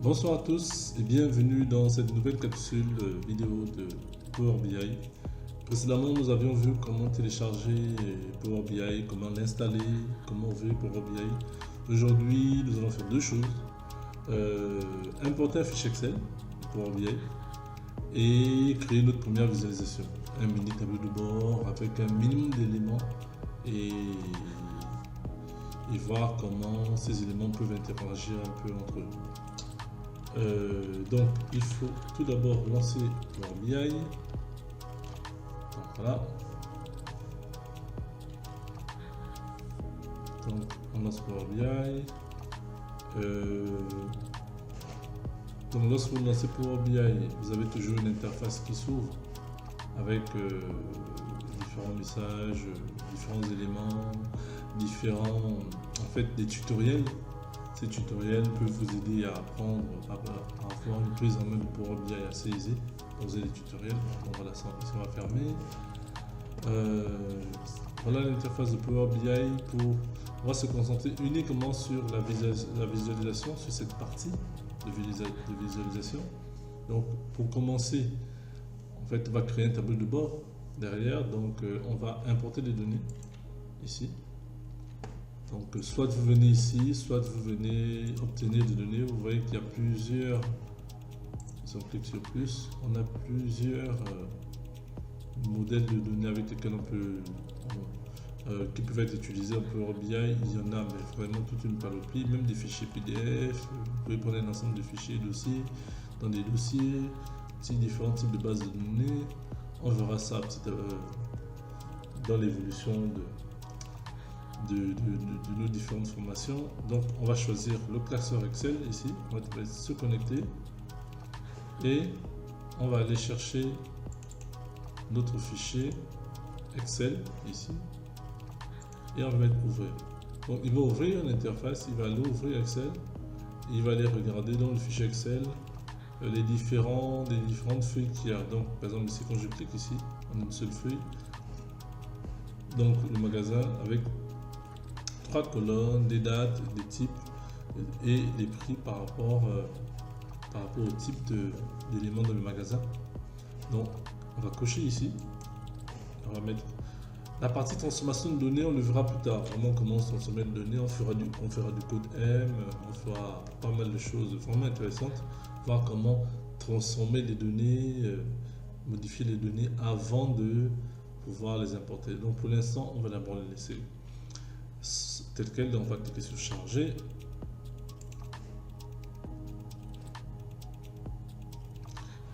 Bonsoir à tous et bienvenue dans cette nouvelle capsule vidéo de Power BI. Précédemment, nous avions vu comment télécharger Power BI, comment l'installer, comment ouvrir Power BI. Aujourd'hui, nous allons faire deux choses. Importer un fichier Excel Power BI et créer notre première visualisation. Un mini tableau de bord avec un minimum d'éléments et voir comment ces éléments peuvent interagir un peu entre eux. Donc il faut tout d'abord lancer Power BI. Donc, voilà. Donc on lance Power BI. Donc lorsque vous lancez Power BI, vous avez toujours une interface qui s'ouvre avec différents messages, différents éléments, des tutoriels. Ces tutoriels peuvent vous aider à apprendre, à avoir une prise en main de Power BI assez aisée. Vous avez des tutoriels, donc voilà, ça on va fermer. Voilà l'interface de Power BI. On va se concentrer uniquement sur la visualisation, sur cette partie de visualisation. Donc pour commencer, en fait, on va créer un tableau de bord derrière. Donc on va importer des données ici. Donc soit vous venez ici, soit vous venez obtenir des données. Vous voyez qu'il y a plusieurs, si on clique sur plus, on a plusieurs modèles de données avec lesquels on peut qui peuvent être utilisés en Power BI. Il y en a mais vraiment toute une panoplie, même des fichiers PDF. Vous pouvez prendre un ensemble de fichiers et dossiers, dans des dossiers, différents types de bases de données. On verra ça dans l'évolution de nos différentes formations. Donc on va choisir le classeur Excel ici, on va se connecter et on va aller chercher notre fichier Excel ici et on va mettre ouvrir. Donc il va ouvrir l'interface, il va aller ouvrir Excel, il va aller regarder dans le fichier Excel les différentes feuilles qu'il y a. Donc par exemple ici, quand je clique ici, on a une seule feuille, donc le magasin avec 3 colonnes, des dates, des types et les prix par rapport au type d'éléments dans le magasin. Donc on va cocher ici, on va mettre la partie transformation de données, on le verra plus tard, vraiment comment transformer les données. On fera du code M, on fera pas mal de choses vraiment intéressantes, voir comment transformer les données, modifier les données avant de pouvoir les importer. Donc pour l'instant on va d'abord les laisser tel quel. Donc on va cliquer sur charger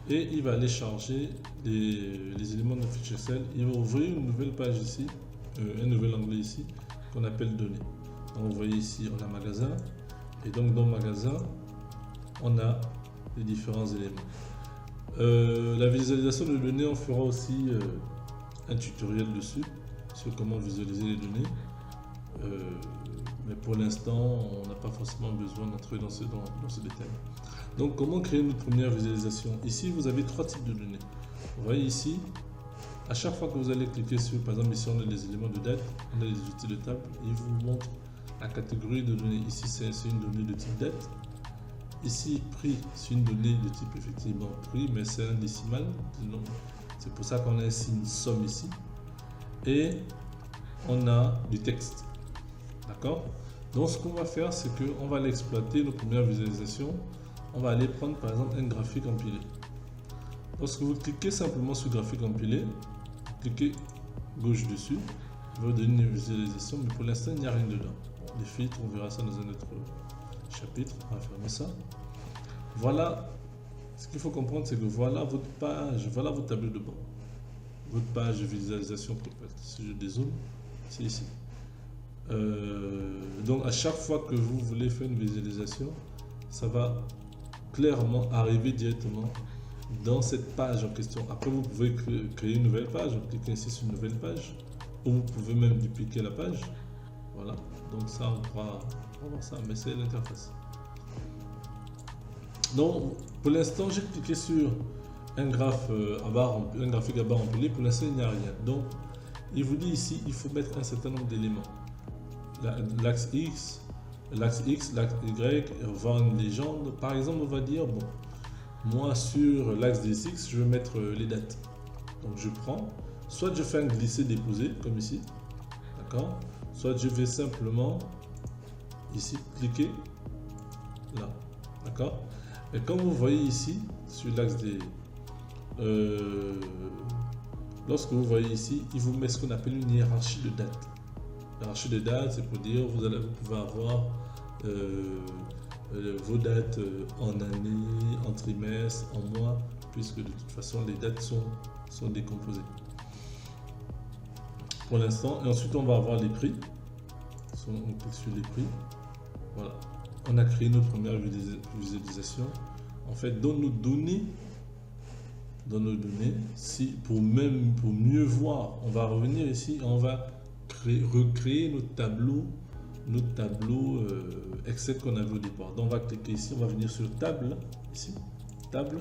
et il va aller charger les éléments de fichier Excel. Il va ouvrir une nouvelle page ici, un nouvel onglet ici qu'on appelle données. Donc vous voyez ici on a magasin et donc dans magasin on a les différents éléments. La visualisation de données, on fera aussi un tutoriel dessus sur comment visualiser les données. Mais pour l'instant, on n'a pas forcément besoin d'entrer dans ce détail. Donc, comment créer notre première visualisation? Ici, vous avez 3 types de données. Vous voyez ici, à chaque fois que vous allez cliquer sur, par exemple, ici on a les éléments de date, on a les outils de table, il vous montre la catégorie de données. Ici, c'est une donnée de type date. Ici, prix, c'est une donnée de type effectivement prix, mais c'est un décimal. C'est pour ça qu'on a ici une somme ici. Et on a du texte. D'accord? Donc ce qu'on va faire, c'est qu'on va aller exploiter nos premières visualisations. On va aller prendre par exemple un graphique empilé. Lorsque vous cliquez simplement sur graphique empilé, cliquez gauche dessus, il va vous donner une visualisation, mais pour l'instant il n'y a rien dedans. Bon, les filtres, on verra ça dans un autre chapitre. On va fermer ça. Voilà, ce qu'il faut comprendre, c'est que voilà votre page, voilà votre tableau de bord. Votre page de visualisation complète. Si je dézoome, c'est ici. Donc à chaque fois que vous voulez faire une visualisation, ça va clairement arriver directement dans cette page en question. Après vous pouvez créer une nouvelle page, en cliquant ici sur une nouvelle page, ou vous pouvez même dupliquer la page. Voilà, donc ça on pourra voir ça, mais c'est l'interface. Donc pour l'instant j'ai cliqué sur un graphique à barre empilée. Pour l'instant il n'y a rien. Donc il vous dit ici il faut mettre un certain nombre d'éléments. L'axe X, l'axe X, l'axe Y, voir une légende. Par exemple, on va dire, bon, moi sur l'axe des X, je vais mettre les dates. Donc je prends, soit je fais un glisser-déposer, comme ici, d'accord? Soit je vais simplement, ici, cliquer, là, d'accord? Et comme vous voyez ici, sur l'axe des... lorsque vous voyez ici, il vous met ce qu'on appelle une hiérarchie de dates. Hiérarchie de dates, c'est pour dire, vous pouvez avoir vos dates en année, en trimestre, en mois, puisque de toute façon, les dates sont décomposées. Pour l'instant, et ensuite on va avoir les prix. On clique sur les prix. Voilà. On a créé notre première visualisation. En fait, dans nos données, si pour mieux voir, on va revenir ici et on va recréer notre tableau Excel qu'on avait au départ. Donc on va cliquer ici, on va venir sur table, ici, table,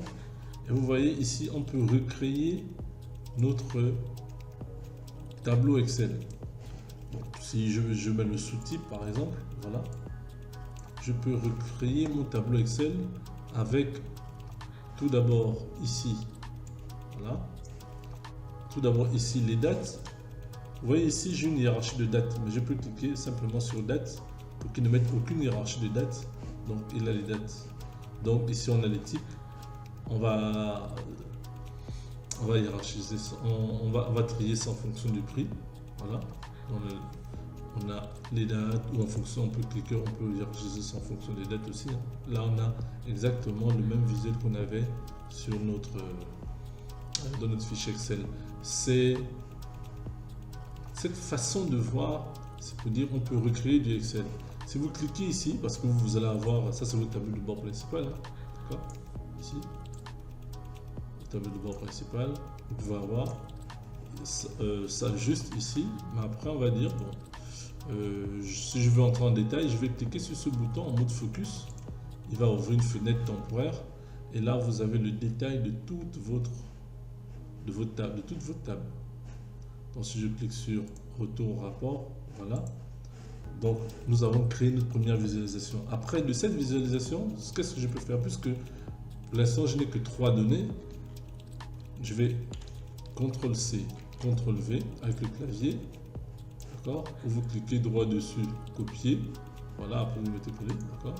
et vous voyez ici, on peut recréer notre tableau Excel. Donc, si je mets le sous-type par exemple, voilà, je peux recréer mon tableau Excel avec tout d'abord ici, voilà, tout d'abord ici les dates. Vous voyez ici, j'ai une hiérarchie de dates, mais je peux cliquer simplement sur dates pour qu'il ne mette aucune hiérarchie de dates. Donc, il a les dates. Donc, ici, on a les types. On va hiérarchiser, on va trier ça en fonction du prix. Voilà. On a les dates, ou en fonction, on peut cliquer, on peut hiérarchiser ça en fonction des dates aussi. Là, on a exactement le même visuel qu'on avait sur dans notre fichier Excel. C'est cette façon de voir, c'est pour dire on peut recréer du Excel. Si vous cliquez ici, parce que vous allez avoir, ça c'est votre tableau de bord principal, hein, d'accord, ici, le tableau de bord principal, vous pouvez avoir ça juste ici, mais après on va dire, bon, si je veux entrer en détail, je vais cliquer sur ce bouton en mode focus, il va ouvrir une fenêtre temporaire, et là vous avez le détail de toute votre table. Donc si je clique sur retour au rapport, voilà. Donc nous avons créé notre première visualisation. Après de cette visualisation, qu'est-ce que je peux faire? Puisque pour l'instant je n'ai que 3 données, je vais CTRL-C, CTRL-V avec le clavier, d'accord? Vous cliquez droit dessus, copier, voilà, après vous mettez coller, d'accord?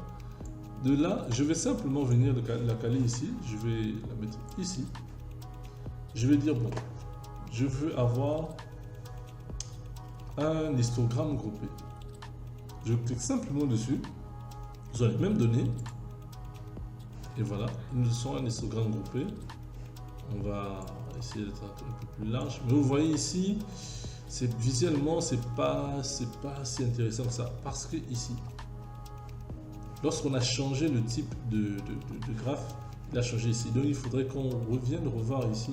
De là, je vais simplement venir la caler ici, je vais la mettre ici. Je vais dire, bon, je veux avoir un histogramme groupé. Je clique simplement dessus. Vous avez les mêmes données. Et voilà, ils nous sont un histogramme groupé. On va essayer d'être un peu plus large. Mais vous voyez ici, visuellement, c'est pas si intéressant que ça. Parce que ici, lorsqu'on a changé le type de graphe, il a changé ici. Donc il faudrait qu'on revienne revoir ici.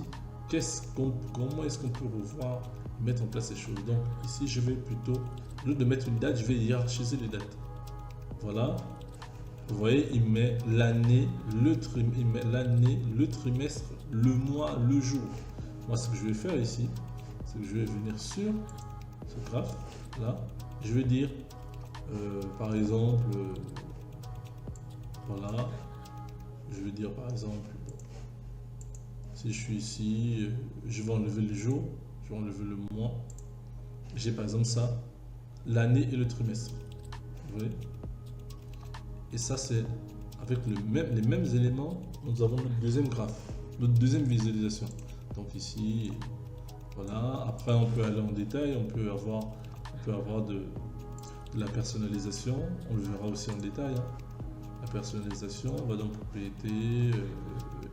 Comment est-ce qu'on peut revoir, mettre en place ces choses. Donc ici, je vais plutôt, au lieu de mettre une date, je vais hiérarchiser les dates. Voilà. Vous voyez, il met l'année, le trimestre, le mois, le jour. Moi, ce que je vais faire ici, c'est que je vais venir sur ce graphe là. Je vais dire, par exemple, voilà. Je vais dire par exemple, si je suis ici, je vais enlever le jour, je vais enlever le mois. J'ai par exemple ça, l'année et le trimestre. Vous voyez? Et ça, c'est avec les mêmes éléments, nous avons notre deuxième graphe, notre deuxième visualisation. Donc ici, voilà. Après, on peut aller en détail, on peut avoir de la personnalisation. On le verra aussi en détail. Hein. La personnalisation, on va dans propriété,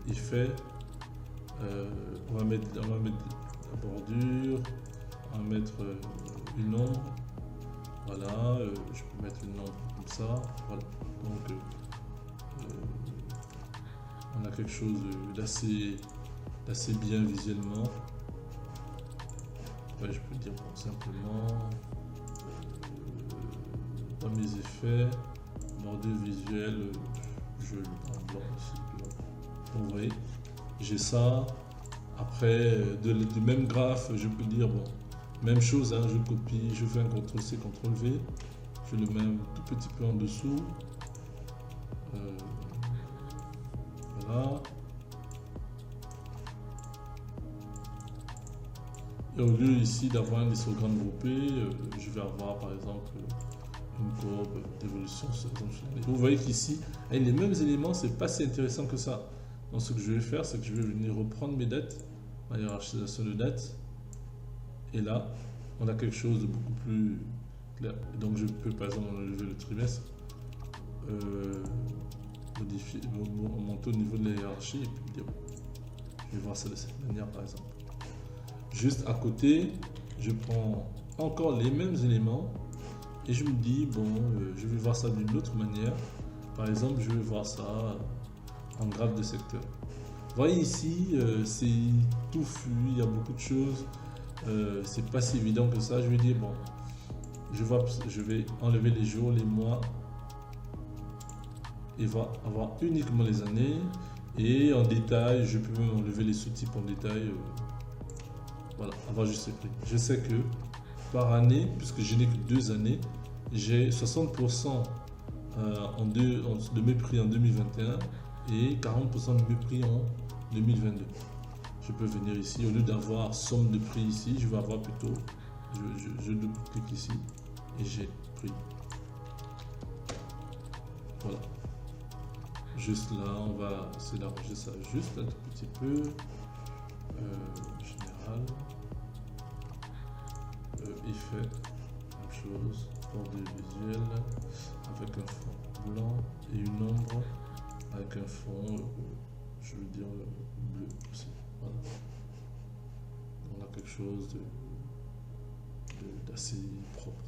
effet. On va mettre la bordure, on va mettre une ombre, voilà, je peux mettre une ombre comme ça, voilà. Donc on a quelque chose d'assez bien visuellement. Ouais, je peux dire bon, simplement dans mes effets, bordure visuelle, je le prends blanc ici. Donc, vous voyez, j'ai ça. Après, du même graphe, je peux dire, bon, même chose, hein, je copie, je fais un CTRL-C, CTRL-V. Je le mets un tout petit peu en dessous. Voilà. Et au lieu ici d'avoir un histogramme groupé, je vais avoir par exemple une courbe d'évolution. Vous voyez qu'ici, avec les mêmes éléments, c'est pas si intéressant que ça. Donc ce que je vais faire, c'est que je vais venir reprendre mes dates, ma hiérarchisation de dates. Et là, on a quelque chose de beaucoup plus clair. Et donc je peux par exemple enlever le trimestre, modifier, monter au niveau de la hiérarchie et puis dire, je vais voir ça de cette manière par exemple. Juste à côté, je prends encore les mêmes éléments et je me dis, bon, je vais voir ça d'une autre manière. Par exemple, je vais voir ça en graphe de secteur. Vous voyez ici, c'est touffu, il y a beaucoup de choses. C'est pas si évident que ça. Je vais dire, bon, je vais enlever les jours, les mois et va avoir uniquement les années. Et en détail, je peux même enlever les sous-types en détail. Voilà, avoir juste les prix. Je sais que par année, puisque je n'ai que 2 années, j'ai 60% de mes prix en 2021 et 40% de mes prix en 2022. Je peux venir ici, au lieu d'avoir somme de prix ici, je vais avoir plutôt, je double-clique ici et j'ai prix. Voilà. Juste là, on va essayer d'arranger ça juste un tout petit peu. Général. Effet, même chose, bordure visuel avec un fond blanc et une ombre avec un fond, je veux dire bleu aussi. Voilà. On a quelque chose d'assez propre.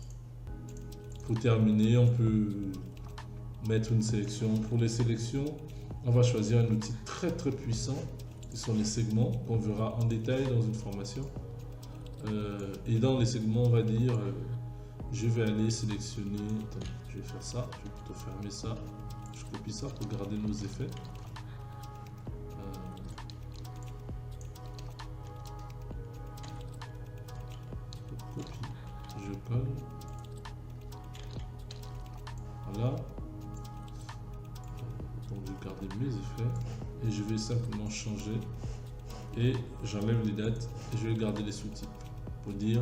Pour terminer, on peut mettre une sélection. Pour les sélections, on va choisir un outil très puissant qui sont les segments qu'on verra en détail dans une formation. Et dans les segments, on va dire je vais aller sélectionner, attends, je vais faire ça, je vais plutôt fermer ça, je copie ça pour garder nos effets. Je copie, je colle, voilà. Donc je vais garder mes effets et je vais simplement changer et j'enlève les dates et je vais garder les sous-types pour dire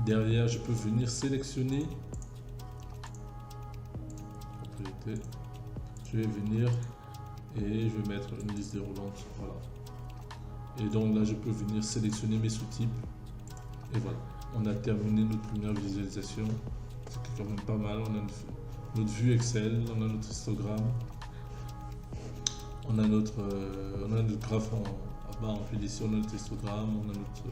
derrière je peux venir sélectionner propriété, je vais venir et je vais mettre une liste déroulante, voilà. Et donc là je peux venir sélectionner mes sous-types et voilà, on a terminé notre première visualisation. C'est quand même pas mal. On a notre vue Excel, on a notre histogramme, on a notre graphe en pile ici, on a notre histogramme, on a notre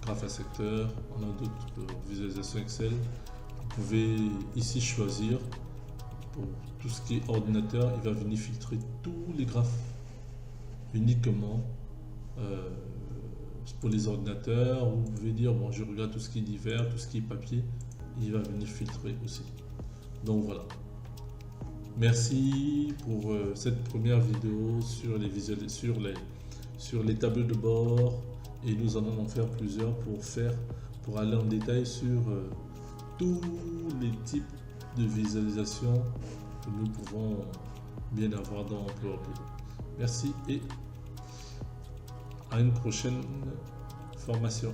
graphe à secteur, on a d'autres visualisations Excel. Vous pouvez ici choisir pour tout ce qui est ordinateur, il va venir filtrer tous les graphes uniquement pour les ordinateurs. Vous pouvez dire bon, je regarde tout ce qui est divers, tout ce qui est papier, il va venir filtrer aussi. Donc voilà. Merci pour cette première vidéo sur les tableaux de bord, et nous allons en faire plusieurs pour aller en détail sur tous les types de visualisation que nous pouvons bien avoir dans Power BI. Merci et à une prochaine formation.